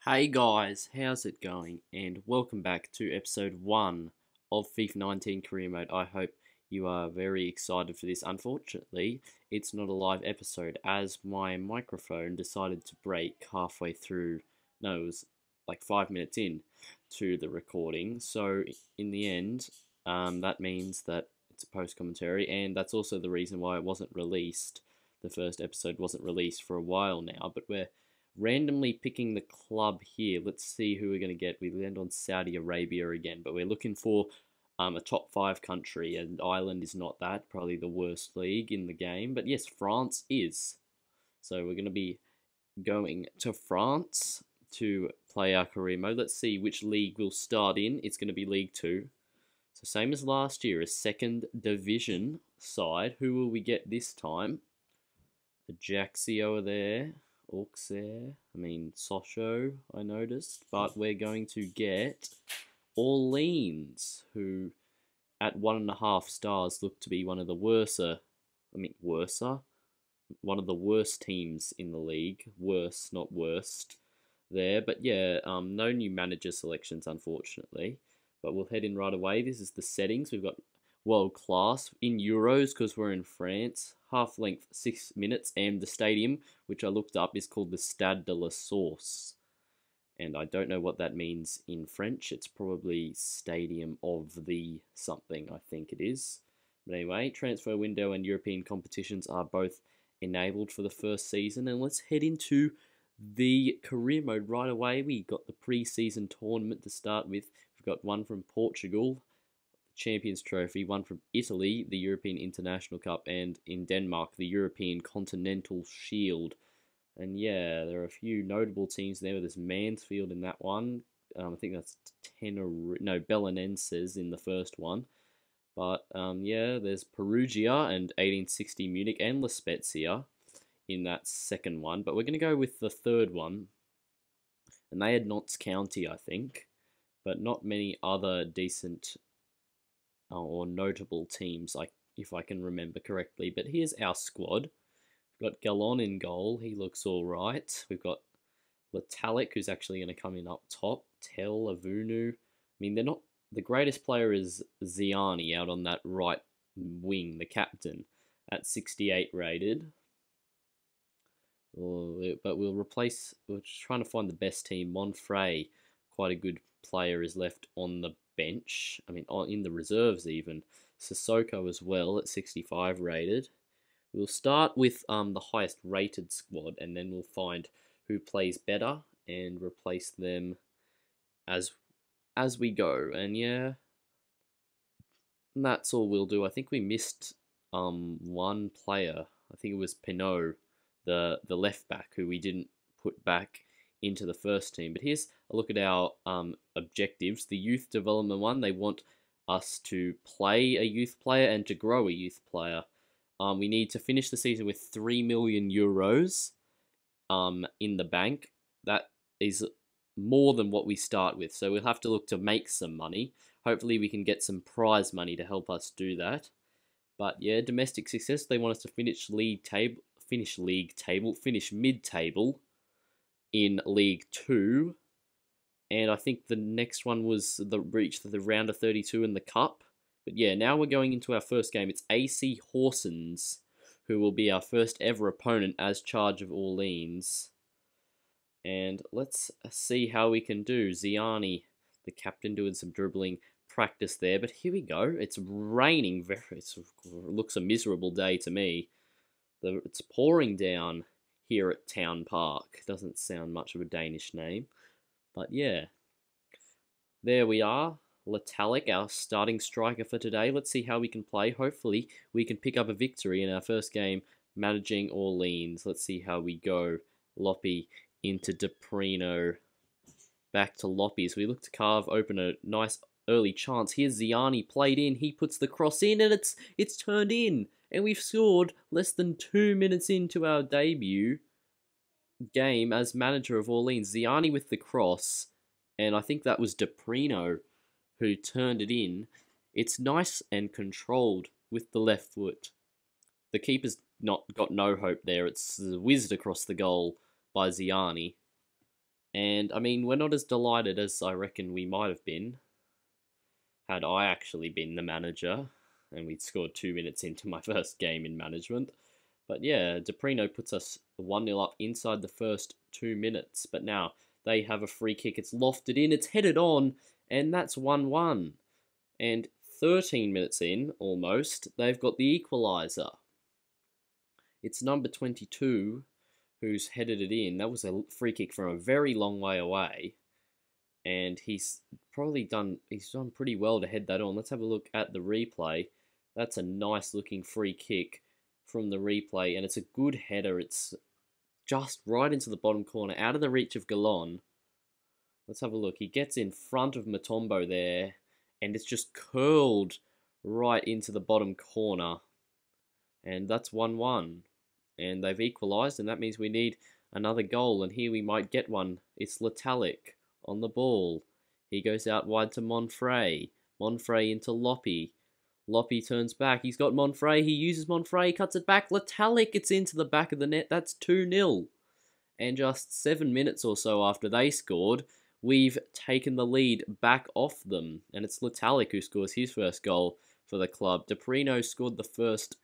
Hey guys, how's it going? And welcome back to episode 1 of FIFA 19 Career Mode. I hope you are very excited for this. Unfortunately, it's not a live episode as my microphone decided to break halfway through. No, it was like 5 minutes in to the recording. So in the end, that means that it's a post commentary, and that's also the reason why it wasn't released. The first episode wasn't released for a while now, but we're randomly picking the club here. Let's see who we're going to get. We land on Saudi Arabia again, but we're looking for a top 5 country, and Ireland is not that, probably the worst league in the game. But yes, France is. So we're going to be going to France to play our career mode. Let's see which league we'll start in. It's going to be League 2. So same as last year, a second division side. Who will we get this time? Ajaccio there. Auxerre, Sochaux, I noticed, but we're going to get Orleans, who at 1.5 stars look to be one of the one of the worst teams in the league. Worse, not worst there, but yeah, no new manager selections, unfortunately, but we'll head in right away. This is the settings. We've got world class in euros because we're in France, half length 6 minutes, and the stadium, which I looked up, is called the Stade de la Source, and I don't know what that means in French. It's probably stadium of the something, I think it is. But anyway, transfer window and European competitions are both enabled for the first season, and let's head into the career mode right away. We got the pre-season tournament to start with. We've got one from Portugal, Champions Trophy, one from Italy, the European International Cup, and in Denmark, the European Continental Shield. And yeah, there are a few notable teams there. There's Mansfield in that one. I think that's Belenenses in the first one. But yeah, there's Perugia and 1860 Munich and La Spezia in that second one. But we're going to go with the third one. And they had Notts County, I think. But not many other decent or notable teams, if I can remember correctly. But here's our squad. We've got Gallon in goal. He looks all right. We've got Latalik, who's actually going to come in up top. Tel, Avunu. They're not... The greatest player is Ziani out on that right wing, the captain, at 68 rated. But we're just trying to find the best team. Monfrey, quite a good player, is left on the bench. In the reserves even. Sissoko as well at 65 rated. We'll start with the highest rated squad, and then we'll find who plays better and replace them as we go. And yeah, that's all we'll do. I think we missed one player. I think it was Pinot, the left back, who we didn't put back into the first team. But here's a look at our objectives. The youth development one, they want us to play a youth player and to grow a youth player. We need to finish the season with 3 million euros in the bank. That is more than what we start with, so we'll have to look to make some money. Hopefully we can get some prize money to help us do that. But yeah, domestic success, they want us to finish mid-table in League 2, and I think the next one was reach the round of 32 in the Cup. But yeah, now we're going into our first game. It's AC Horsens, who will be our first ever opponent as Charge of Orleans. And let's see how we can do. Ziani, the captain, doing some dribbling practice there. But here we go. It's raining. It looks a miserable day to me. It's pouring down here at Town Park. Doesn't sound much of a Danish name. But yeah, there we are. Latalik, our starting striker for today. Let's see how we can play. Hopefully, we can pick up a victory in our first game managing Orleans. Let's see how we go. Loppy into Deprino. Back to Loppy as we look to carve open a nice early chance. Here's Ziani played in. He puts the cross in, and it's turned in. And we've scored less than 2 minutes into our debut game as manager of Orleans. Ziani with the cross, and I think that was Deprino who turned it in. It's nice and controlled with the left foot. The keeper's got no hope there. It's whizzed across the goal by Ziani. And, I mean, we're not as delighted as I reckon we might have been had I actually been the manager and we'd scored 2 minutes into my first game in management. But yeah, Deprino puts us 1-0 up inside the first 2 minutes. But now they have a free kick. It's lofted in, it's headed on, and that's 1-1. And 13 minutes in, almost, they've got the equaliser. It's number 22 who's headed it in. That was a free kick from a very long way away. And he's done pretty well to head that on. Let's have a look at the replay. That's a nice looking free kick from the replay, and it's a good header. It's just right into the bottom corner, out of the reach of Galon. Let's have a look. He gets in front of Mutombo there, and it's just curled right into the bottom corner. And that's 1-1. And they've equalised, and that means we need another goal. And here we might get one. It's Letalic on the ball. He goes out wide to Monfray. Monfray into Loppy. Loppy turns back. He's got Monfray. He uses Monfray. Cuts it back. Letalic gets into the back of the net. That's 2-0. And just 7 minutes or so after they scored, we've taken the lead back off them. And it's Letalic who scores his first goal for the club. Deprino scored the first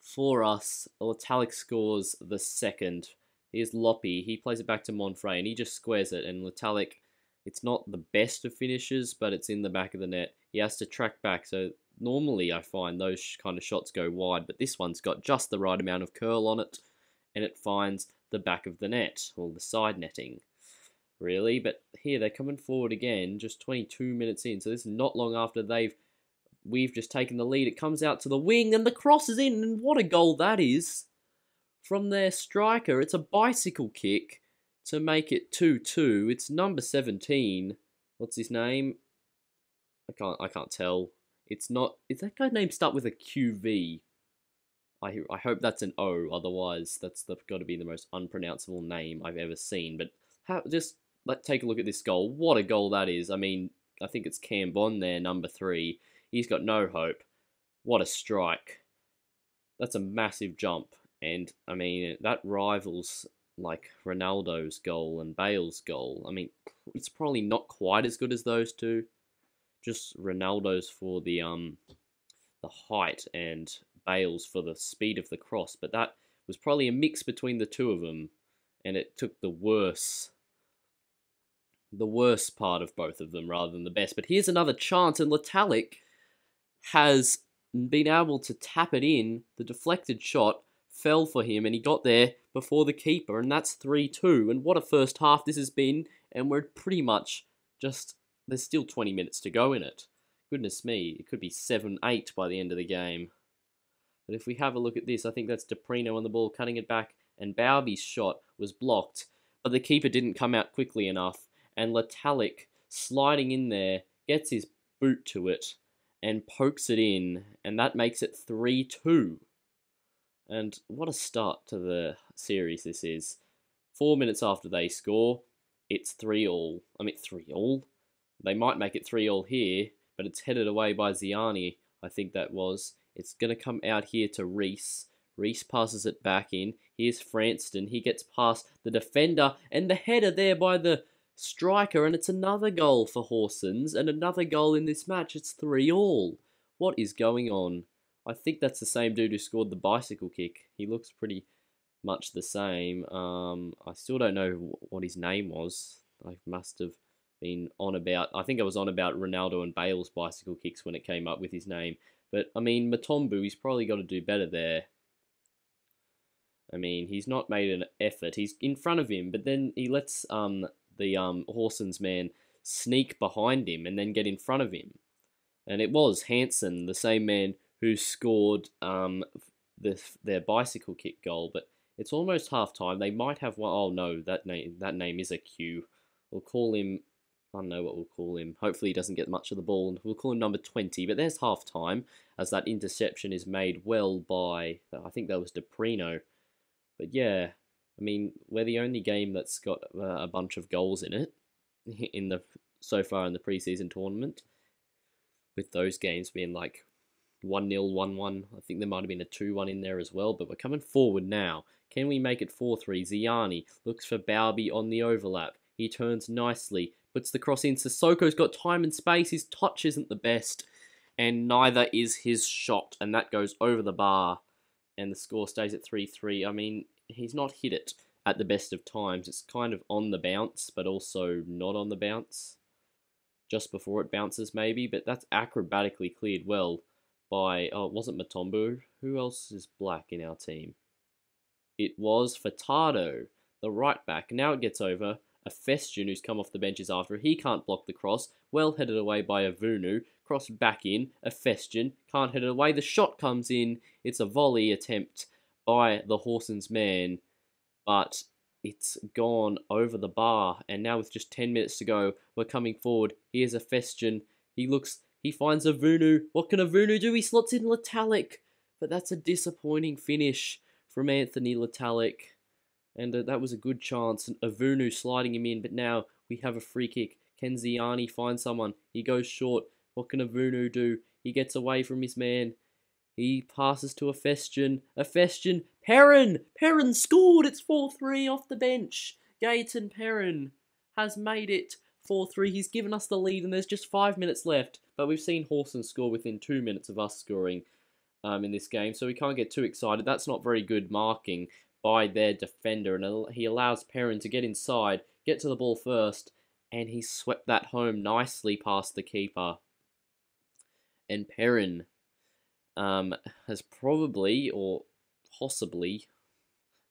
for us. Letalic scores the second. Here's Loppy. He plays it back to Monfray, and he just squares it. And Letalic, it's not the best of finishes, but it's in the back of the net. He has to track back. So normally I find those kind of shots go wide, but this one's got just the right amount of curl on it, and it finds the back of the net, or the side netting, really. But here they're coming forward again, just 22 minutes in. So this is not long after we've just taken the lead. It comes out to the wing, and the cross is in, and what a goal that is from their striker. It's a bicycle kick to make it 2-2. It's number 17. What's his name? I can't tell. It's not. Is that guy's name start with a QV? I hope that's an O. Otherwise, that's got to be the most unpronounceable name I've ever seen. But let's take a look at this goal. What a goal that is! I mean, I think it's Cambon there, number 3. He's got no hope. What a strike! That's a massive jump. And, I mean, that rivals, like, Ronaldo's goal and Bale's goal. I mean, it's probably not quite as good as those two. Just Ronaldo's for the height and Bale's for the speed of the cross. But that was probably a mix between the two of them. And it took the worst part of both of them rather than the best. But here's another chance, and Letalic has been able to tap it in. The deflected shot fell for him, and he got there before the keeper, and that's 3-2. And what a first half this has been, and we're pretty much just, there's still 20 minutes to go in it. Goodness me, it could be 7-8 by the end of the game. But if we have a look at this, I think that's Deprino on the ball, cutting it back, and Bowby's shot was blocked, but the keeper didn't come out quickly enough, and Letalic, sliding in there, gets his boot to it, and pokes it in, and that makes it 3-2. And what a start to the series this is. 4 minutes after they score, it's 3-all. I mean, 3-all? They might make it 3-all here, but it's headed away by Ziani, I think that was. It's going to come out here to Reese. Reese passes it back in. Here's Franston. He gets past the defender, and the header there by the striker, and it's another goal for Horsens, and another goal in this match. It's 3-all. What is going on? I think that's the same dude who scored the bicycle kick. He looks pretty much the same. I still don't know what his name was. I must have been on about... I think I was on about Ronaldo and Bale's bicycle kicks when it came up with his name. But, I mean, Mutombo, he's probably got to do better there. I mean, he's not made an effort. He's in front of him, but then he lets the Horsens man sneak behind him and then get in front of him. And it was Hansen, the same man who scored their bicycle kick goal, but it's almost half time. They might have one. Oh no, that name is a Q. We'll call him. I don't know what we'll call him. Hopefully he doesn't get much of the ball, and we'll call him number 20. But there's half time as that interception is made well by, I think that was Deprino. But yeah, I mean, we're the only game that's got a bunch of goals in it so far in the preseason tournament. With those games being like 1-0, 1-1. I think there might have been a 2-1 in there as well, but we're coming forward now. Can we make it 4-3? Ziani looks for Bowby on the overlap. He turns nicely, puts the cross in. Sissoko's got time and space. His touch isn't the best, and neither is his shot, and that goes over the bar, and the score stays at 3-3. I mean, he's not hit it at the best of times. It's kind of on the bounce, but also not on the bounce. Just before it bounces, maybe, but that's acrobatically cleared well by, oh, it wasn't Matombo. Who else is black in our team? It was Furtado, the right back. Now it gets over. A Festian who's come off the benches after. He can't block the cross. Well headed away by a Vunu. Cross back in. A Festian can't head it away. The shot comes in. It's a volley attempt by the Horsens man, but it's gone over the bar. And now with just 10 minutes to go, we're coming forward. Here's a Festian. He finds a Vunu. What can a Vunu do? He slots in Letalic, but that's a disappointing finish from Anthony Letalic. And that was a good chance. A Vunu sliding him in, but now we have a free kick. Kenziani finds someone. He goes short. What can a Vunu do? He gets away from his man. He passes to a Festian. A Festian. Perrin! Perrin scored! It's 4-3 off the bench. Gaetan Perrin has made it 4-3. He's given us the lead and there's just 5 minutes left. But we've seen Horson score within 2 minutes of us scoring in this game, so we can't get too excited. That's not very good marking by their defender, and he allows Perrin to get inside, get to the ball first, and he swept that home nicely past the keeper. And Perrin has probably, or possibly,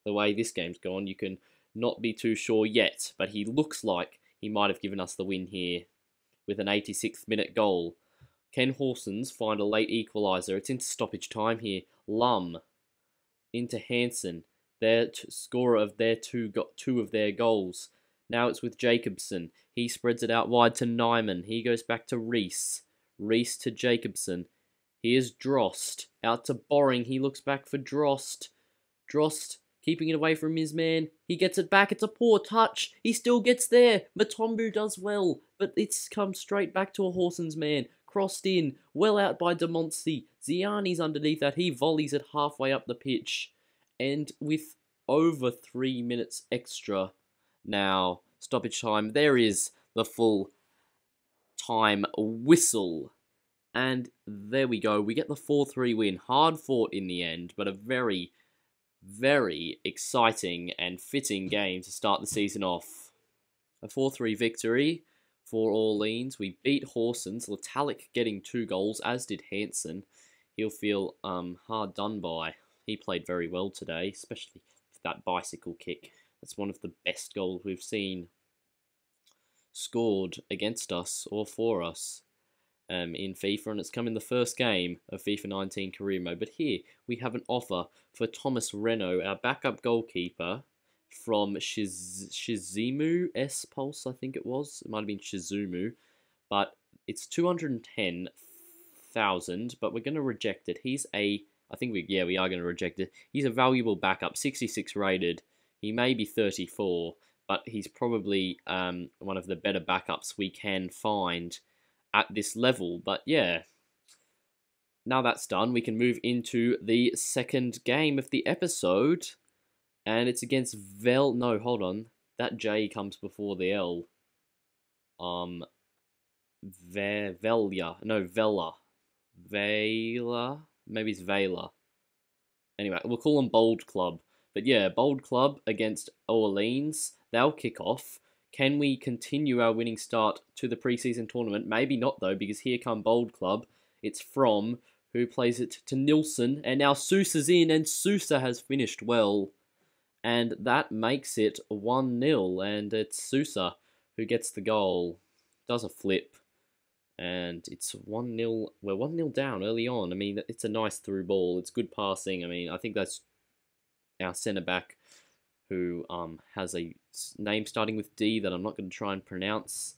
the way this game's gone, you can not be too sure yet, but he looks like he might have given us the win here with an 86th minute goal. Ken Horsens find a late equaliser. It's into stoppage time here. Lum into Hansen, their scorer of their two of their goals. Now it's with Jacobson. He spreads it out wide to Nyman. He goes back to Reese. Reese to Jacobson. Here's Drost. Out to Boring. He looks back for Drost. Drost keeping it away from his man. He gets it back. It's a poor touch. He still gets there. Matombu does well, but it's come straight back to a Horsens man. Crossed in. Well out by Demonsi. Ziani's underneath that. He volleys it halfway up the pitch. And with over 3 minutes extra now, stoppage time, there is the full time whistle. And there we go. We get the 4-3 win. Hard fought in the end, but a very, very exciting and fitting game to start the season off. A 4-3 victory for Orleans. We beat Horsens. Letalic getting 2 goals, as did Hansen. He'll feel hard done by. He played very well today, especially that bicycle kick. That's one of the best goals we've seen scored against us or for us in FIFA, and it's come in the first game of FIFA 19 career mode. But here we have an offer for Thomas Reno, our backup goalkeeper from Shizumu S-Pulse, I think it was. It might have been Shizumu, but it's 210,000, but we're going to reject it. He's a, we are going to reject it. He's a valuable backup, 66 rated. He may be 34, but he's probably one of the better backups we can find at this level. But yeah, now that's done, we can move into the second game of the episode. And it's against no, hold on. That J comes before the L. Vela. Maybe it's Vela. Anyway, we'll call them Bold Club. But yeah, Bold Club against Orleans. They'll kick off. Can we continue our winning start to the preseason tournament? Maybe not, though, because here come Bold Club. It's From, who plays it to Nilsson. And now Sousa's in, and Sousa has finished well. And that makes it 1-0. And it's Sousa who gets the goal. Does a flip. And it's 1-0. We're 1-0 down early on. I mean, it's a nice through ball. It's good passing. I mean, I think that's our centre-back who has a name starting with D that I'm not going to try and pronounce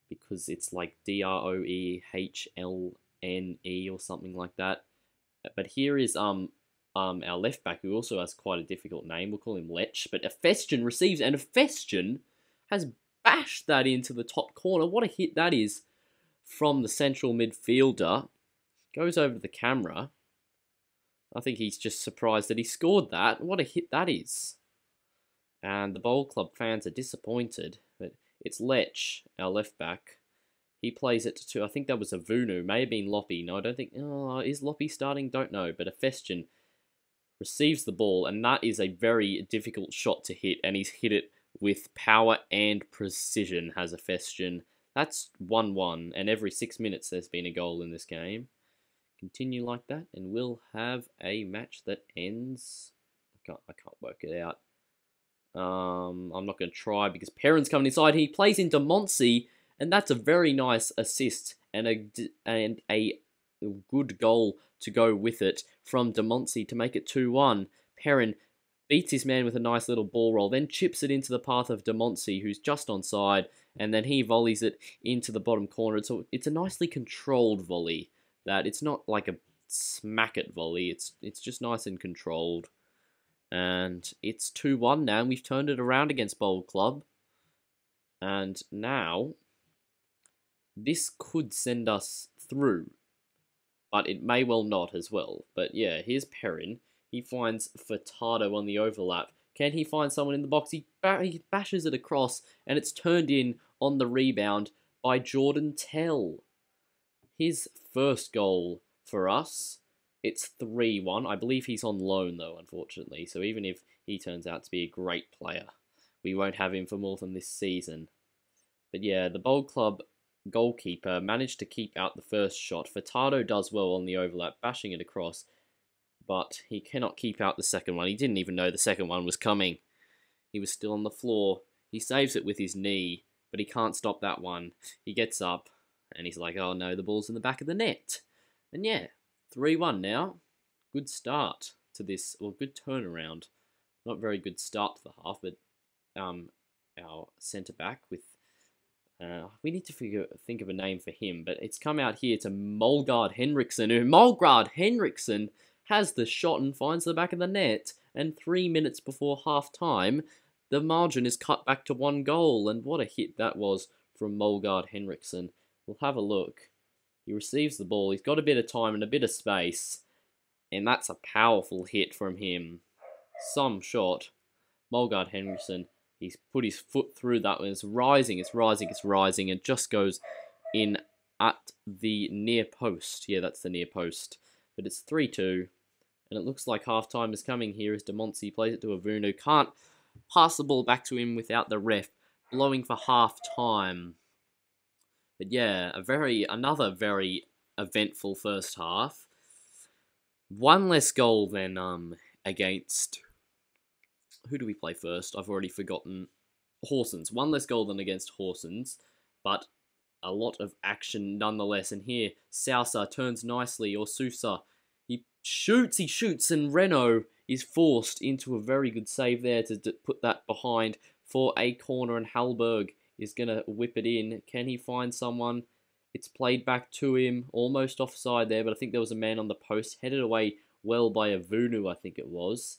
because it's like Droehlne or something like that. But here is our left-back who also has quite a difficult name. We'll call him Lech. But Festian receives, and Festian has bashed that into the top corner. What a hit that is from the central midfielder. Goes over to the camera. I think he's just surprised that he scored that. What a hit that is. And the Bold Club fans are disappointed. But It's Lech, our left back. He plays it to, I think that was a Vunu, may have been Loppy. No, I don't think, is Loppy starting? Don't know, but a Festian receives the ball, and that is a very difficult shot to hit, and he's hit it with power and precision, has a Festian. That's 1-1, and every 6 minutes there's been a goal in this game. Continue like that, and we'll have a match that ends. I can't work it out. I'm not going to try because Perrin's coming inside. He plays into Monsi, and that's a very nice assist and a good goal to go with it from Demonsi to make it 2-1. Perrin beats his man with a nice little ball roll, then chips it into the path of Demonsi, who's just onside, and then he volleys it into the bottom corner. It's a nicely controlled volley. That it's not like a smack it volley. It's just nice and controlled. And it's 2-1 now, and we've turned it around against Bold Club. And now, this could send us through, but it may well not as well. But yeah, here's Perrin. He finds Furtado on the overlap. Can he find someone in the box? He bashes it across, and it's turned in on the rebound by Jordan Tell. His first goal for us. It's 3-1. I believe he's on loan, though, unfortunately. So even if he turns out to be a great player, we won't have him for more than this season. But yeah, the Bold Club goalkeeper managed to keep out the first shot. Furtado does well on the overlap, bashing it across. But he cannot keep out the second one. He didn't even know the second one was coming. He was still on the floor. He saves it with his knee, but he can't stop that one. He gets up, and he's like, oh no, the ball's in the back of the net. And yeah, 3-1 now. Good start to this, or good turnaround. Not very good start to the half, but our centre-back with... we need to think of a name for him, but it's come out here to Molgaard Henriksen, who Molgaard Henriksen has the shot and finds the back of the net, and 3 minutes before half-time, the margin is cut back to 1 goal, and what a hit that was from Molgaard Henriksen. We'll have a look. He receives the ball, he's got a bit of time and a bit of space, and that's a powerful hit from him. Some shot. Molgaard Henriksen, he's put his foot through that one, it's rising, and just goes in at the near post. Yeah, that's the near post. But it's 3-2, and it looks like half-time is coming here as Demonsi plays it to Avunu. Can't pass the ball back to him without the ref blowing for half-time. But yeah, another very eventful first half. One less goal than against... Who do we play first? I've already forgotten. Horsens. One less goal than against Horsens, but a lot of action nonetheless. And here, Sousa turns nicely, or Sousa. He shoots, and Renault is forced into a very good save there to put that behind for a corner, and Hallberg is going to whip it in. Can he find someone? It's played back to him, almost offside there, but I think there was a man on the post, headed away well by Avunu, I think it was.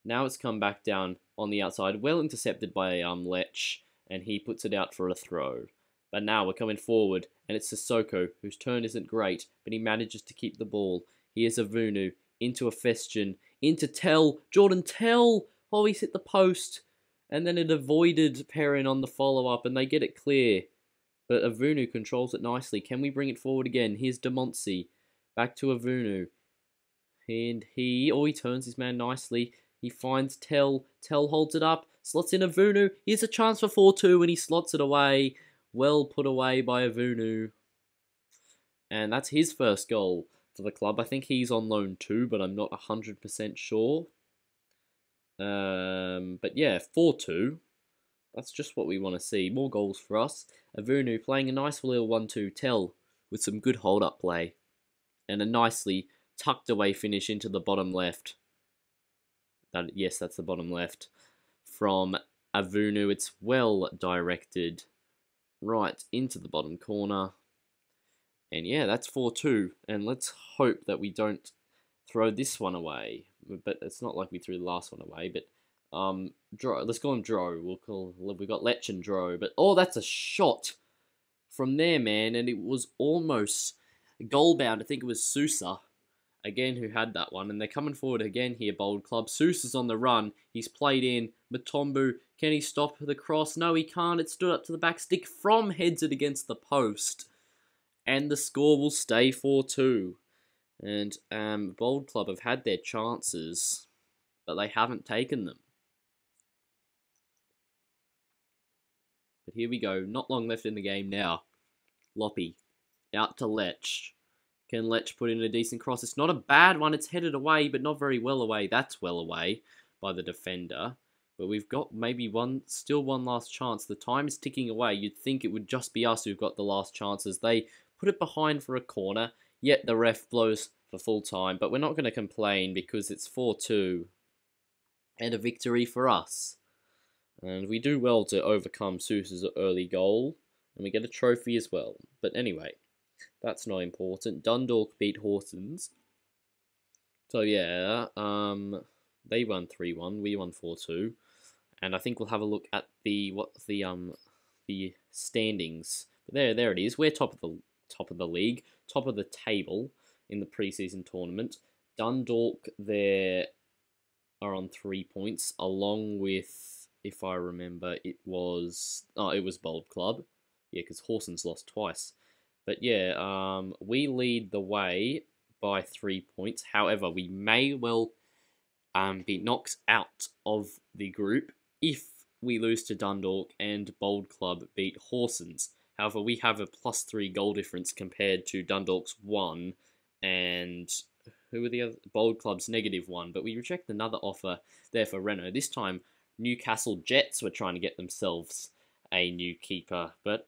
Now it's come back down on the outside, well intercepted by Lech, and he puts it out for a throw. But now we're coming forward, and it's Sissoko, whose turn isn't great, but he manages to keep the ball. Here's Avunu, into a Festian, into Tell, Jordan Tell! Oh, he's hit the post, and then it avoided Perrin on the follow-up, and they get it clear. But Avunu controls it nicely. Can we bring it forward again? Here's Demonsi, back to Avunu. And he turns his man nicely. He finds Tell. Tell holds it up. Slots in Avunu. Here's a chance for 4-2, and he slots it away. Well put away by Avunu. And that's his first goal for the club. I think he's on loan too, but I'm not 100% sure. But yeah, 4-2. That's just what we want to see. More goals for us. Avunu playing a nice little 1-2 Tell with some good hold-up play. And a nicely tucked away finish into the bottom left. Yes, that's the bottom left. From Avunu, it's well directed right into the bottom corner. And yeah, that's 4-2. And let's hope that we don't throw this one away. But it's not like we threw the last one away. But Dro, let's call him Dro. We've got Lech and Dro. But oh, that's a shot from there, man. And it was almost goal bound. I think it was Sousa again who had that one. And they're coming forward again here, Bold Club. Sousa's on the run. He's played in. Matombu, can he stop the cross? No, he can't. It stood up to the back stick from heads it against the post. And the score will stay 4-2. And Bold Club have had their chances, but they haven't taken them. But here we go. Not long left in the game now. Loppy out to Lech. Can Lech put in a decent cross? It's not a bad one. It's headed away, but not very well away. That's well away by the defender. But we've got maybe still one last chance. The time is ticking away. You'd think it would just be us who've got the last chances. They put it behind for a corner, yet the ref blows for full time. But we're not going to complain because it's 4-2 and a victory for us. And we do well to overcome Seuss's early goal, and we get a trophy as well. But anyway, that's not important. Dundalk beat Horsens. So yeah, they won 3-1, we won 4-2. And I think we'll have a look at the standings. But there it is. We're top of the league, top of the table in the preseason tournament. Dundalk there are on 3 points, along with, if I remember, it was Bold Club. Yeah, because Horsens lost twice. But yeah, we lead the way by 3 points. However, we may well be knocked out of the group if we lose to Dundalk and Bold Club beat Horsens. However, we have a +3 goal difference compared to Dundalk's 1 and who were the other? Bold Club's -1. But we rejected another offer there for Renault. This time, Newcastle Jets were trying to get themselves a new keeper, but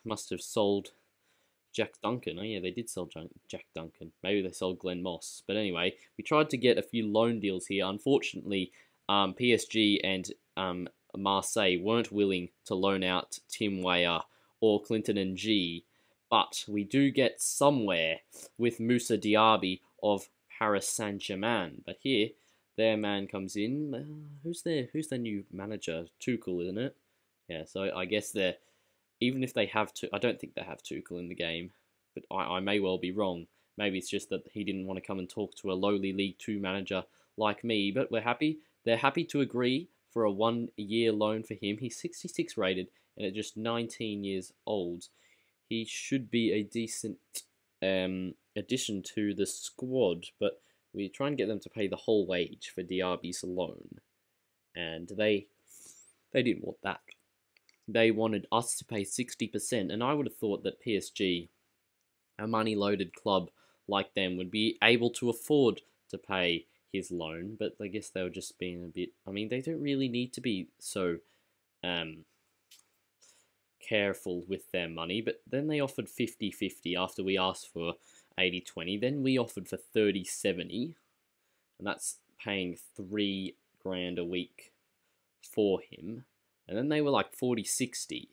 must have sold Jack Duncan. Oh yeah, they did sell Jack Duncan. Maybe they sold Glenn Moss. But anyway, we tried to get a few loan deals here. Unfortunately, PSG and Marseille weren't willing to loan out Tim Weah or Clinton and G. But we do get somewhere with Moussa Diaby of Paris Saint-Germain. But here, their man comes in. Who's their new manager? Tuchel, isn't it? Yeah, so I guess they're... Even if they have to, I don't think they have Tuchel in the game, but I may well be wrong. Maybe it's just that he didn't want to come and talk to a lowly League 2 manager like me, but we're happy. They're happy to agree for a 1-year loan for him. He's 66 rated, and at just 19 years old, he should be a decent addition to the squad, but we try and get them to pay the whole wage for Diaby's loan, and they didn't want that. They wanted us to pay 60%, and I would have thought that PSG, a money-loaded club like them, would be able to afford to pay his loan, but I guess they were just being a bit... I mean, they don't really need to be so careful with their money, but then they offered 50-50 after we asked for 80-20. Then we offered for 30-70, and that's paying $3 grand a week for him. And then they were like 40-60.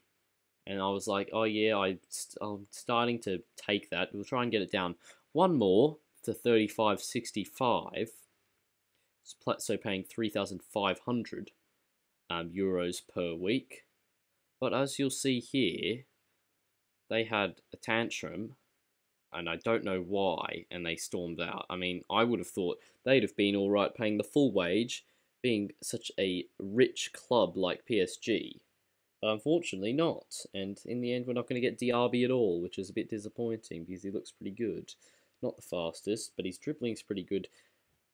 And I was like, oh yeah, I'm starting to take that. We'll try and get it down one more to 35-65. So paying 3,500 euros per week. But as you'll see here, they had a tantrum. And I don't know why. And they stormed out. I mean, I would have thought they'd have been alright paying the full wage, being such a rich club like PSG. But unfortunately not. And in the end, we're not going to get Diaby at all, which is a bit disappointing because he looks pretty good. Not the fastest, but his dribbling's pretty good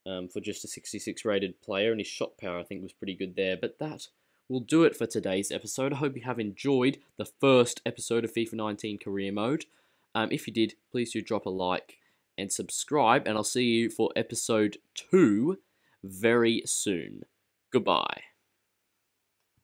for just a 66 rated player, and his shot power, I think, was pretty good there. But that will do it for today's episode. I hope you have enjoyed the first episode of FIFA 19 Career Mode. If you did, please do drop a like and subscribe, and I'll see you for episode 2 very soon. Goodbye.